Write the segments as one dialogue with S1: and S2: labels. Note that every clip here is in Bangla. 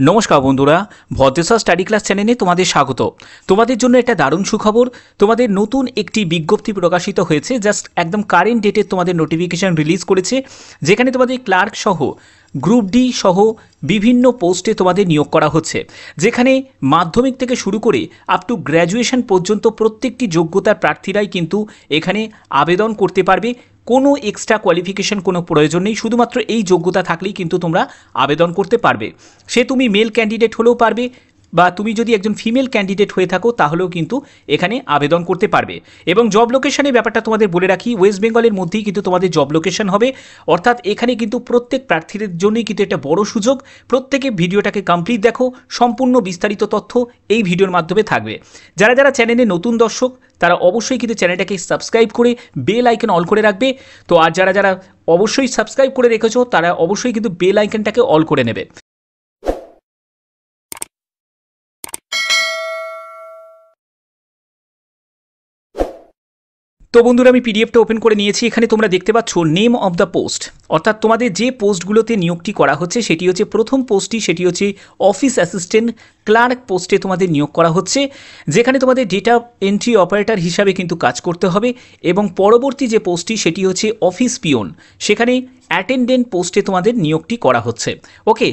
S1: নমস্কার বন্ধুরা, ভদ্রেশ্বর স্টাডি ক্লাস চ্যানেলে তোমাদের স্বাগত। তোমাদের জন্য একটা দারুণ সুখবর, তোমাদের নতুন একটি বিজ্ঞপ্তি প্রকাশিত হয়েছে। জাস্ট একদম কারেন্ট ডেটে তোমাদের নোটিফিকেশান রিলিজ করেছে, যেখানে তোমাদের ক্লার্ক সহ গ্রুপ ডি সহ বিভিন্ন পোস্টে তোমাদের নিয়োগ করা হচ্ছে, যেখানে মাধ্যমিক থেকে শুরু করে আপ টু গ্র্যাজুয়েশন পর্যন্ত প্রত্যেকটি যোগ্যতার প্রার্থীরাই কিন্তু এখানে আবেদন করতে পারবে। কোনো এক্সট্রা কোয়ালিফিকেশন কোনো প্রয়োজন নেই, শুধুমাত্র এই যোগ্যতা থাকলেই কিন্তু তোমরা আবেদন করতে পারবে। সে তুমি মেল ক্যান্ডিডেট হলেও পারবে, বা তুমি যদি একজন ফিমেল ক্যান্ডিডেট হয়ে থাকো তাহলেও কিন্তু এখানে আবেদন করতে পারবে। এবং জব লোকেশনের ব্যাপারটা তোমাদের বলে রাখি, ওয়েস্ট বেঙ্গলের মধ্যেই কিন্তু তোমাদের জব লোকেশন হবে। অর্থাৎ এখানে কিন্তু প্রত্যেক প্রার্থীদের জন্যই কিন্তু একটা বড় সুযোগ। প্রত্যেকে ভিডিওটাকে কমপ্লিট দেখো, সম্পূর্ণ বিস্তারিত তথ্য এই ভিডিওর মাধ্যমে থাকবে। যারা যারা চ্যানেলে নতুন দর্শক তারা অবশ্যই কিন্তু চ্যানেলটাকে সাবস্ক্রাইব করে বেল আইকন অল করে রাখবে। তো আর যারা যারা অবশ্যই সাবস্ক্রাইব করে রেখেছো তারা অবশ্যই কিন্তু বেল আইকনটাকে অল করে নেবে। তো বন্ধুরা, আমি পিডিএফটা ওপেন করে নিয়েছি। এখানে তোমরা দেখতে পাচ্ছ নেম অফ দ্য পোস্ট, অর্থাৎ তোমাদের যে পোস্টগুলোতে নিয়োগটি করা হচ্ছে সেটি হচ্ছে প্রথম পোস্টটি, সেটি হচ্ছে অফিস অ্যাসিস্ট্যান্ট ক্লার্ক পোস্টে তোমাদের নিয়োগ করা হচ্ছে, যেখানে তোমাদের ডেটা এন্ট্রি অপারেটর হিসাবে কিন্তু কাজ করতে হবে। এবং পরবর্তী যে পোস্টটি সেটি হচ্ছে অফিস পিওন, সেখানে অ্যাটেন্ডেন্ট পোস্টে তোমাদের নিয়োগটি করা হচ্ছে। ওকে,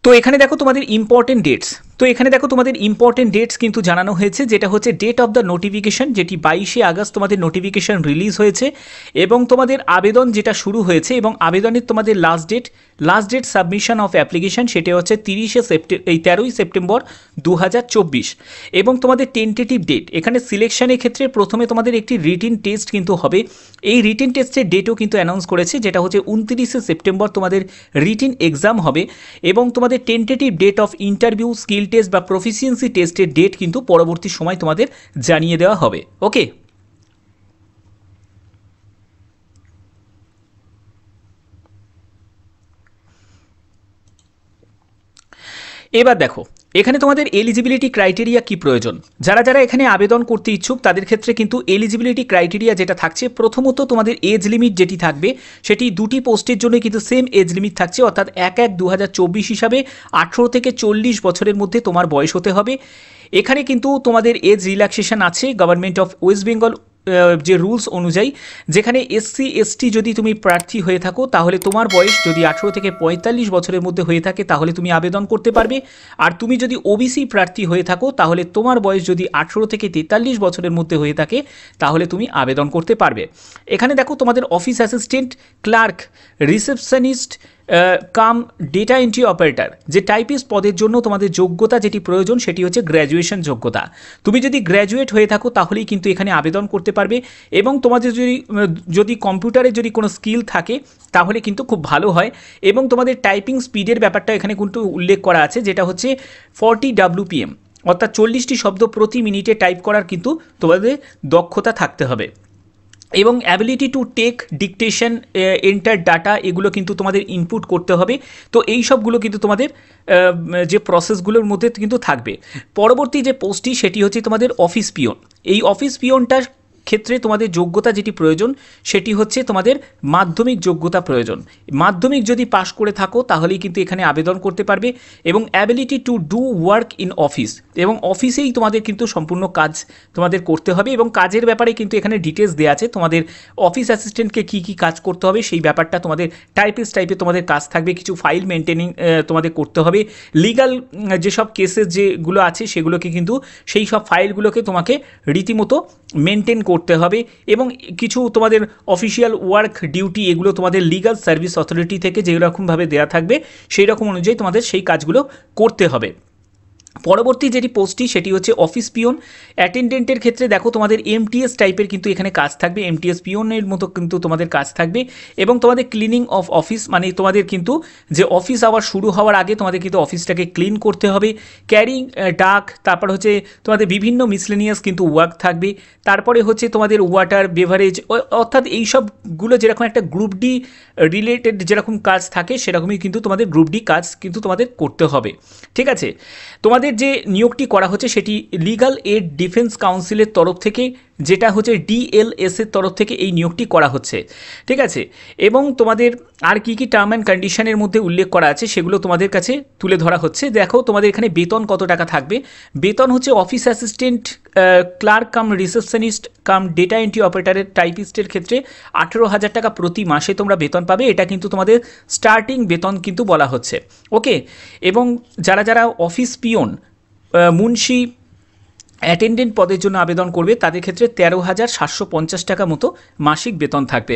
S1: তো এখানে দেখো তোমাদের ইম্পর্টেন্ট ডেটস। তো এখানে দেখো তোমাদের ইম্পর্টেন্ট ডেটস কিন্তু জানানো হয়েছে, যেটা হচ্ছে ডেট অফ দ্য নোটিফিকেশন, যেটি 22শে আগস্ট তোমাদের নোটিফিকেশন রিলিজ হয়েছে। এবং তোমাদের আবেদন যেটা শুরু হয়েছে এবং আবেদনের তোমাদের last date submission of application সেটা হচ্ছে 13ই সেপ্টেম্বর 2024। এবং তোমাদের টেন্টেটিভ ডেট, এখানে সিলেকশনের ক্ষেত্রে প্রথমে তোমাদের একটি রিটিন টেস্ট কিন্তু হবে। এই রিটিন টেস্টের ডেটও কিন্তু অ্যানাউন্স করেছে, যেটা হচ্ছে 29শে সেপ্টেম্বর তোমাদের রিটিন এক্সাম হবে। এবং তোমাদের tentative date of interview, skill test বা প্রফিসিয়েন্সি টেস্টের ডেট কিন্তু পরবর্তী সময় তোমাদের জানিয়ে দেওয়া হবে। ওকে, এবার দেখো এখানে তোমাদের এলিজিবিলিটি ক্রাইটেরিয়া কি প্রয়োজন। যারা যারা এখানে আবেদন করতে ইচ্ছুক তাদের ক্ষেত্রে কিন্তু এলিজিবিলিটি ক্রাইটেরিয়া যেটা থাকছে, প্রথমত তোমাদের এজ লিমিট যেটি থাকবে সেটি দুটি পোস্টের জন্য কিন্তু সেম এজ লিমিট থাকছে, অর্থাৎ 1/1/2024 হিসাবে 18 থেকে 40 বছরের মধ্যে তোমার বয়স হতে হবে। এখানে কিন্তু তোমাদের এজ রিল্যাক্সেশন আছে গভর্নমেন্ট অফ ওয়েস্ট বেঙ্গল যে রুলস অনুযায়ী, যেখানে এসসি এসটি যদি তুমি প্রার্থী হয়ে থাকো তাহলে তোমার বয়স যদি 18 থেকে 45 বছরের মধ্যে হয়ে থাকে তাহলে তুমি আবেদন করতে পারবে। আর তুমি যদি ওবিসি প্রার্থী হয়ে থাকো তাহলে তোমার বয়স যদি 18 থেকে 43 বছরের মধ্যে হয়ে থাকে তাহলে তুমি আবেদন করতে পারবে। এখানে দেখো তোমাদের office assistant, clerk, receptionist cum data entry operator যে টাইপিস্ট পদের জন্য তোমাদের যোগ্যতা যেটি প্রয়োজন সেটি হচ্ছে গ্র্যাজুয়েশন যোগ্যতা। তুমি যদি গ্র্যাজুয়েট হয়ে থাকো তাহলেই কিন্তু এখানে আবেদন করতে পারবে। এবং তোমাদের যদি কম্পিউটারে যদি কোনো স্কিল থাকে তাহলে কিন্তু খুব ভালো হয়। এবং তোমাদের টাইপিং স্পিডের ব্যাপারটা এখানে কিন্তু উল্লেখ করা আছে, যেটা হচ্ছে 40 WPM, অর্থাৎ 40টি শব্দ প্রতি মিনিটে টাইপ করার কিন্তু তোমাদের দক্ষতা থাকতে হবে। এবং ability to take dictation, enter data, এগুলো কিন্তু তোমাদের ইনপুট করতে হবে। তো এই সবগুলো কিন্তু তোমাদের যে প্রসেসগুলোর মধ্যে কিন্তু থাকবে। পরবর্তী যে পোস্টটি সেটি হচ্ছে তোমাদের অফিস পিওন। এই অফিস পিওনটার ক্ষেত্রে তোমাদের যোগ্যতা যেটি প্রয়োজন সেটি হচ্ছে তোমাদের মাধ্যমিক যোগ্যতা প্রয়োজন। মাধ্যমিক যদি পাশ করে থাকো তাহলেই কিন্তু এখানে আবেদন করতে পারবে। এবং ability to do work in office, এবং অফিসেই তোমাদের কিন্তু সম্পূর্ণ কাজ তোমাদের করতে হবে। এবং কাজের ব্যাপারে কিন্তু এখানে ডিটেলস দেওয়া আছে, তোমাদের অফিস অ্যাসিস্ট্যান্টকে কী কী কাজ করতে হবে সেই ব্যাপারটা, তোমাদের টাইপিস্ট টাইপে তোমাদের কাজ থাকবে, কিছু ফাইল মেনটেনিং তোমাদের করতে হবে, লিগাল যেসব কেসেস যেগুলো আছে সেগুলোকে কিন্তু সেই সব ফাইলগুলোকে তোমাকে রীতিমতো মেনটেন করতে হবে। এবং কিছু তোমাদের অফিসিয়াল ওয়ার্ক ডিউটি, এগুলো তোমাদের লিগাল সার্ভিস অথরিটি থেকে যেরকমভাবে দেওয়া থাকবে সেই রকম অনুযায়ী তোমাদের সেই কাজগুলো করতে হবে। পরবর্তী যেটি পোস্টটি সেটি হচ্ছে অফিস পিওন। অ্যাটেন্ডেন্টের ক্ষেত্রে দেখো তোমাদের এমটিএস টাইপের কিন্তু এখানে কাজ থাকবে, এমটিএস পিওনের মতো কিন্তু তোমাদের কাজ থাকবে। এবং তোমাদের ক্লিনিং অফ অফিস, মানে তোমাদের কিন্তু যে অফিস আওয়ার শুরু হওয়ার আগে তোমাদের কিন্তু অফিসটাকে ক্লিন করতে হবে। ক্যারিং ডাক, তারপর হচ্ছে তোমাদের বিভিন্ন মিসলেনিয়াস কিন্তু ওয়ার্ক থাকবে। তারপরে হচ্ছে তোমাদের ওয়াটার বেভারেজ, অর্থাৎ এই সবগুলো যেরকম একটা গ্রুপ ডি রিলেটেড যেরকম কাজ থাকে সেরকমই কিন্তু তোমাদের গ্রুপ ডি কাজ কিন্তু তোমাদের করতে হবে। ঠিক আছে, তোমাদের তোমাদের যে নিয়োগটি করা হচ্ছে সেটি লিগাল এড ডিফেন্স কাউন্সিলের তরফ থেকে, যেটা হচ্ছে ডিএলএস এর তরফ থেকে এই নিয়োগটি করা হচ্ছে, ঠিক আছে। এবং তোমাদের আর কি কি টার্ম অ্যান্ড কন্ডিশনের মধ্যে উল্লেখ করা আছে সেগুলো তোমাদের কাছে তুলে ধরা হচ্ছে। দেখো তোমাদের এখানে বেতন কত টাকা থাকবে। বেতন হচ্ছে office assistant, clerk cum receptionist cum data entry অপারেটরের টাইপিস্টের ক্ষেত্রে 18,000 টাকা প্রতি মাসে তোমরা বেতন পাবে। এটা কিন্তু তোমাদের স্টার্টিং বেতন কিন্তু বলা হচ্ছে, ওকে। এবং যারা যারা অফিস পিয়ন, মুন্সি, অ্যাটেন্ডেন্ট পদের জন্য আবেদন করবে তাদের ক্ষেত্রে 13,750 টাকা মতো মাসিক বেতন থাকবে।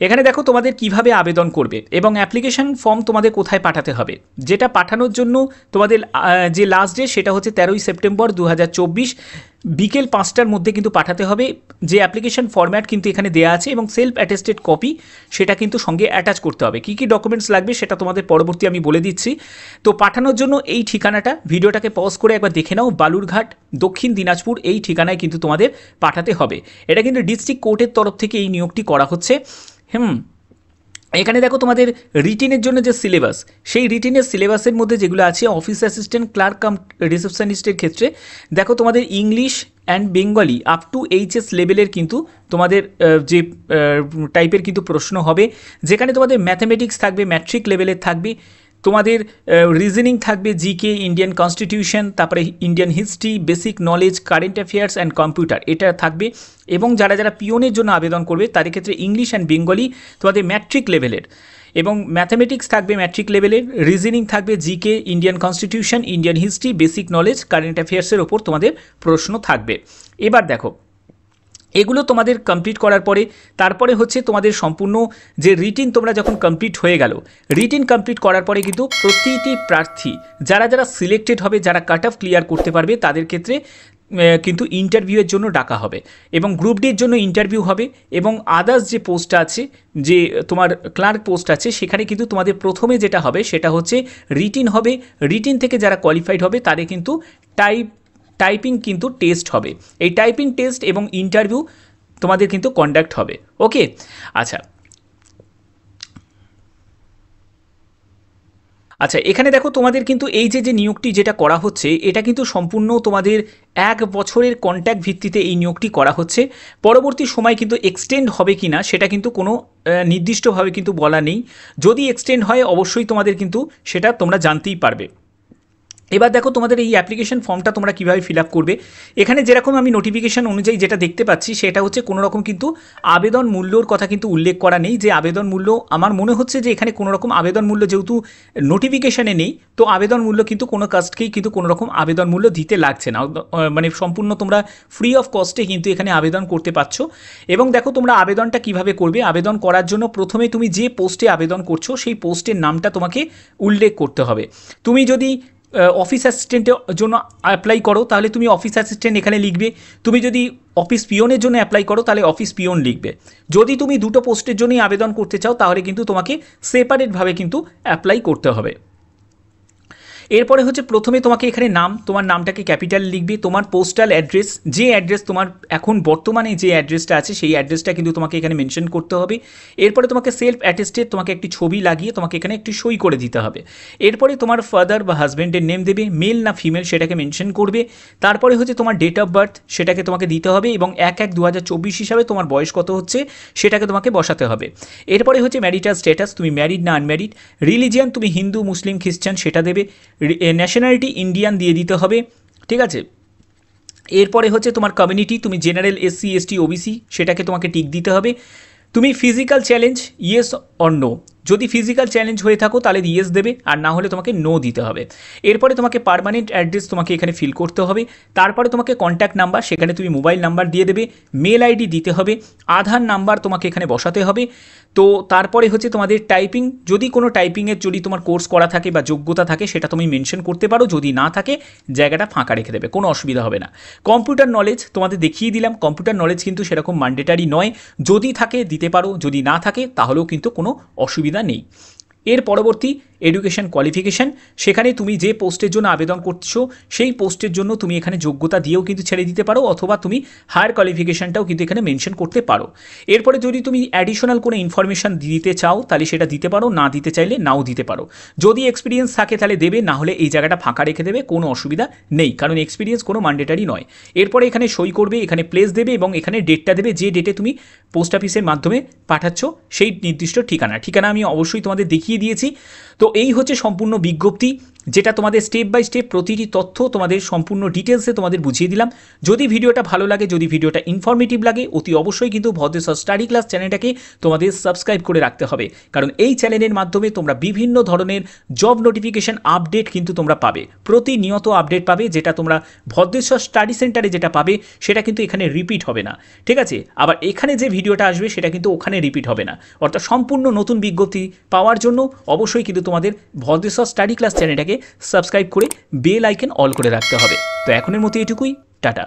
S1: এখানে দেখো তোমাদের কিভাবে আবেদন করবে এবং অ্যাপ্লিকেশন ফর্ম তোমাদের কোথায় পাঠাতে হবে। যেটা পাঠানোর জন্য তোমাদের যে লাস্ট ডে সেটা হচ্ছে 13ই সেপ্টেম্বর 2024 বিকেল 5টার মধ্যে কিন্তু পাঠাতে হবে। যে অ্যাপ্লিকেশন ফরম্যাট কিন্তু এখানে দেওয়া আছে এবং সেলফ অ্যাটেস্টেড কপি সেটা কিন্তু সঙ্গে অ্যাটাচ করতে হবে। কী কী ডকুমেন্টস লাগবে সেটা তোমাদের পরবর্তী আমি বলে দিচ্ছি। তো পাঠানোর জন্য এই ঠিকানাটা, ভিডিওটাকে পজ করে একবার দেখে নাও, বালুরঘাট, দক্ষিণ দিনাজপুর, এই ঠিকানায় কিন্তু তোমাদের পাঠাতে হবে। এটা কিন্তু ডিস্ট্রিক্ট কোর্টের তরফ থেকে এই নিয়োগটি করা হচ্ছে। এখানে দেখো তোমাদের রিটেনের জন্য যে সিলেবাস, সেই রিটেনের সিলেবাসের মধ্যে যেগুলো আছে অফিস অ্যাসিস্ট্যান্ট, ক্লার্ক কাম রিসেপশনিস্টের ক্ষেত্রে দেখো তোমাদের English and Bengali up to HS লেভেলের কিন্তু তোমাদের যে টাইপের কিন্তু প্রশ্ন হবে, যেখানে তোমাদের ম্যাথামেটিক্স থাকবে, ম্যাট্রিক লেভেলের থাকবে, তোমাদের রিজনিং থাকবে, জিকে, ইন্ডিয়ান কনস্টিটিউশন, তারপরে Indian history, basic knowledge, current affairs and computer, এটা থাকবে। এবং যারা যারা পিওনের জন্য আবেদন করবে তাদের ক্ষেত্রে ইংলিশ অ্যান্ড বেঙ্গলি তোমাদের ম্যাট্রিক লেভেলের, এবং ম্যাথামেটিক্স থাকবে ম্যাট্রিক লেভেলের, রিজনিং থাকবে GK, Indian constitution, Indian history, basic knowledge, current অ্যাফেয়ার্সের ওপর তোমাদের প্রশ্ন থাকবে। এবার দেখো এগুলো তোমাদের কমপ্লিট করার পরে তারপরে হচ্ছে তোমাদের সম্পূর্ণ যে রিটিন তোমরা যখন কমপ্লিট হয়ে গেল, রিটিন কমপ্লিট করার পরে কিন্তু প্রতিটি প্রার্থী যারা যারা সিলেক্টেড হবে, যারা কাট অফ ক্লিয়ার করতে পারবে তাদের ক্ষেত্রে কিন্তু ইন্টারভিউয়ের জন্য ডাকা হবে এবং গ্রুপ ডির জন্য ইন্টারভিউ হবে। এবং আদার্স যে পোস্ট আছে, যে তোমার ক্লার্ক পোস্ট আছে, সেখানে কিন্তু তোমাদের প্রথমে যেটা হবে সেটা হচ্ছে রিটিন হবে। রিটিন থেকে যারা কোয়ালিফাইড হবে তাদের কিন্তু টাইপিং কিন্তু টেস্ট হবে। এই টাইপিং টেস্ট এবং ইন্টারভিউ তোমাদের কিন্তু কন্ডাক্ট হবে, ওকে। আচ্ছা এখানে দেখো তোমাদের কিন্তু এই যে নিয়োগটি যেটা করা হচ্ছে এটা কিন্তু সম্পূর্ণ তোমাদের 1 বছরের কন্ট্যাক্ট ভিত্তিতে এই নিয়োগটি করা হচ্ছে। পরবর্তী সময় কিন্তু এক্সটেন্ড হবে কি না সেটা কিন্তু কোনো নির্দিষ্টভাবে কিন্তু বলা নেই। যদি এক্সটেন্ড হয় অবশ্যই তোমাদের কিন্তু সেটা তোমরা জানতেই পারবে। এবার দেখো তোমাদের এই অ্যাপ্লিকেশন ফর্মটা তোমরা কীভাবে ফিল আপ করবে। এখানে যেরকম আমি নোটিফিকেশন অনুযায়ী যেটা দেখতে পাচ্ছি সেটা হচ্ছে কোনো রকম কিন্তু আবেদন মূল্যর কথা কিন্তু উল্লেখ করা নেই। যে আবেদন মূল্য, আমার মনে হচ্ছে যে এখানে কোনো রকম আবেদন মূল্য যেহেতু নোটিফিকেশানে নেই, তো আবেদন মূল্য কিন্তু কোনো কাস্টকেই কিন্তু কোনো রকম আবেদন মূল্য দিতে লাগছে না। মানে সম্পূর্ণ তোমরা ফ্রি অফ কস্টে কিন্তু এখানে আবেদন করতে পারছো। এবং দেখো তোমরা আবেদনটা কিভাবে করবে। আবেদন করার জন্য প্রথমে তুমি যে পোস্টে আবেদন করছো সেই পোস্টের নামটা তোমাকে উল্লেখ করতে হবে। তুমি যদি অফিস অ্যাসিস্ট্যান্টের জন্য অ্যাপ্লাই করো তাহলে তুমি অফিস অ্যাসিস্ট্যান্ট এখানে লিখবে। তুমি যদি অফিস পিওনের জন্য অ্যাপ্লাই করো তাহলে অফিস পিওন লিখবে। যদি তুমি দুটো পোস্টের জন্যই আবেদন করতে চাও তাহলে কিন্তু তোমাকে সেপারেটভাবে কিন্তু অ্যাপ্লাই করতে হবে। এরপরে হচ্ছে প্রথমে তোমাকে এখানে নাম, তোমার নামটাকে ক্যাপিটাল লিখবে, তোমার পোস্টাল অ্যাড্রেস, যে অ্যাড্রেস তোমার এখন বর্তমানে যে অ্যাড্রেসটা আছে সেই অ্যাড্রেসটা কিন্তু তোমাকে এখানে মেনশন করতে হবে। এরপরে তোমাকে সেলফ অ্যাটেস্টেড তোমাকে একটি ছবি লাগিয়ে তোমাকে এখানে একটি সই করে দিতে হবে। এরপরে তোমার ফাদার বা হাজব্যান্ডের নেম দেবে, মেল না ফিমেল সেটাকে মেনশন করবে। তারপরে হচ্ছে তোমার ডেট অফ বার্থ সেটাকে তোমাকে দিতে হবে এবং 1/1/2024 হিসাবে তোমার বয়স কত হচ্ছে সেটাকে তোমাকে বসাতে হবে। এরপরে হচ্ছে ম্যারিটাল স্ট্যাটাস, তুমি ম্যারিড না আনম্যারিড। রিলিজিয়ান তুমি হিন্দু, মুসলিম, খ্রিস্টান সেটা দেবে। ন্যাশনালিটি ইন্ডিয়ান দিয়ে দিতে হবে, ঠিক আছে। এরপরে হচ্ছে তোমার কমিউনিটি, তুমি জেনারেল, এসসি, এসটি, ওবিসি সেটাকে তোমাকে টিক দিতে হবে। তুমি physical challenge yes or no, যদি ফিজিক্যাল চ্যালেঞ্জ হয়ে থাকো তাহলে ইয়েস দেবে, আর না হলে তোমাকে নো দিতে হবে। এরপরে তোমাকে পার্মানেন্ট অ্যাড্রেস তোমাকে এখানে ফিল করতে হবে। তারপরে তোমাকে কন্ট্যাক্ট নাম্বার, সেখানে তুমি মোবাইল নাম্বার দিয়ে দেবে। মেল আইডি দিতে হবে, আধার নাম্বার তোমাকে এখানে বসাতে হবে। তো তারপরে হচ্ছে তোমাদের টাইপিং, যদি কোনো টাইপিংয়ের যদি তোমার কোর্স করা থাকে বা যোগ্যতা থাকে সেটা তুমি মেনশন করতে পারো, যদি না থাকে জায়গাটা ফাঁকা রেখে দেবে, কোনো অসুবিধা হবে না। কম্পিউটার নলেজ তোমাদের দেখিয়ে দিলাম, কম্পিউটার নলেজ কিন্তু সেরকম ম্যান্ডেটারি নয়, যদি থাকে দিতে পারো, যদি না থাকে তাহলেও কিন্তু কোনো অসুবিধা নেই। এর পরবর্তী এডুকেশন কোয়ালিফিকেশান, সেখানে তুমি যে পোস্টের জন্য আবেদন করছো সেই পোস্টের জন্য তুমি এখানে যোগ্যতা দিয়েও কিন্তু ছেড়ে দিতে পারো, অথবা তুমি হায়ার কোয়ালিফিকেশানটাও কিন্তু এখানে মেনশন করতে পারো। এরপরে যদি তুমি অ্যাডিশনাল কোনো ইনফরমেশান দিতে চাও তাহলে সেটা দিতে পারো, না দিতে চাইলে নাও দিতে পারো। যদি এক্সপিরিয়েন্স থাকে তাহলে দেবে, না হলে এই জায়গাটা ফাঁকা রেখে দেবে, কোনো অসুবিধা নেই, কারণ এক্সপিরিয়েন্স কোনো ম্যান্ডেটারি নয়। এরপরে এখানে সই করবে, এখানে প্লেস দেবে এবং এখানে ডেটটা দেবে যে ডেটে তুমি পোস্ট অফিসের মাধ্যমে পাঠাচ্ছ সেই নির্দিষ্ট ঠিকানা আমি অবশ্যই তোমাদের দেখিয়ে দিয়েছি। তো এই হচ্ছে সম্পূর্ণ বিজ্ঞপ্তি, যেটা তোমাদের স্টেপ বাই স্টেপ প্রতিটি তথ্য তোমাদের সম্পূর্ণ ডিটেলসে তোমাদের বুঝিয়ে দিলাম। যদি ভিডিওটা ভালো লাগে, যদি ভিডিওটা ইনফরমেটিভ লাগে, অতি অবশ্যই কিন্তু ভদ্রেশ্বর স্টাডি ক্লাস চ্যানেলটাকে তোমাদের সাবস্ক্রাইব করে রাখতে হবে, কারণ এই চ্যানেলের মাধ্যমে তোমরা বিভিন্ন ধরনের জব নোটিফিকেশন আপডেট কিন্তু তোমরা পাবে, প্রতিনিয়ত আপডেট পাবে, যেটা তোমরা ভদ্রেশ্বর স্টাডি সেন্টারে যেটা পাবে সেটা কিন্তু এখানে রিপিট হবে না, ঠিক আছে? আবার এখানে যে ভিডিওটা আসবে সেটা কিন্তু ওখানে রিপিট হবে না। অর্থাৎ সম্পূর্ণ নতুন বিজ্ঞপ্তি পাওয়ার জন্য অবশ্যই কিন্তু তোমাদের ভদ্রেশ্বর স্টাডি ক্লাস চ্যানেলটাকে সাবস্ক্রাইব করে বেল আইকন অল করে রাখতে হবে। তো এখনের মতো এটুকুই, টাটা।